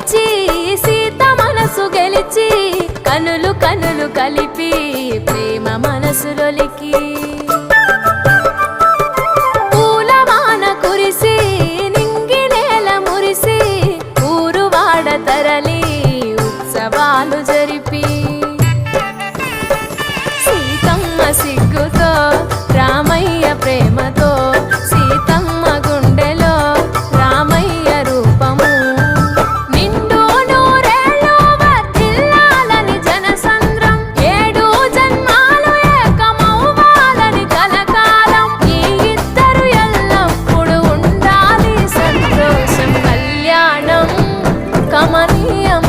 పిలిచి సీత మనసు గెలిచి కనులు కనులు కలిపి ప్రేమ మనసులొలికి పూలవాన కురిసి నింగి నేల మురిసి ఊరు వాడ తరలి ఉత్సవాలు జరిపి సీతమ్మ సిగ్గుతో రామయ్య ప్రేమతో సీతమ్మ గుండెలో రామయ్య రూపము నిండు నూరేళ్ళు వర్ధిల్లాలని జనసంద్రం ఏడు జన్మాలు ఏకమవ్వాలని కలకాలం ఈ ఇద్దరు ఎల్లప్పుడు ఉండాలి సంతోషం కళ్యాణం కమనీయం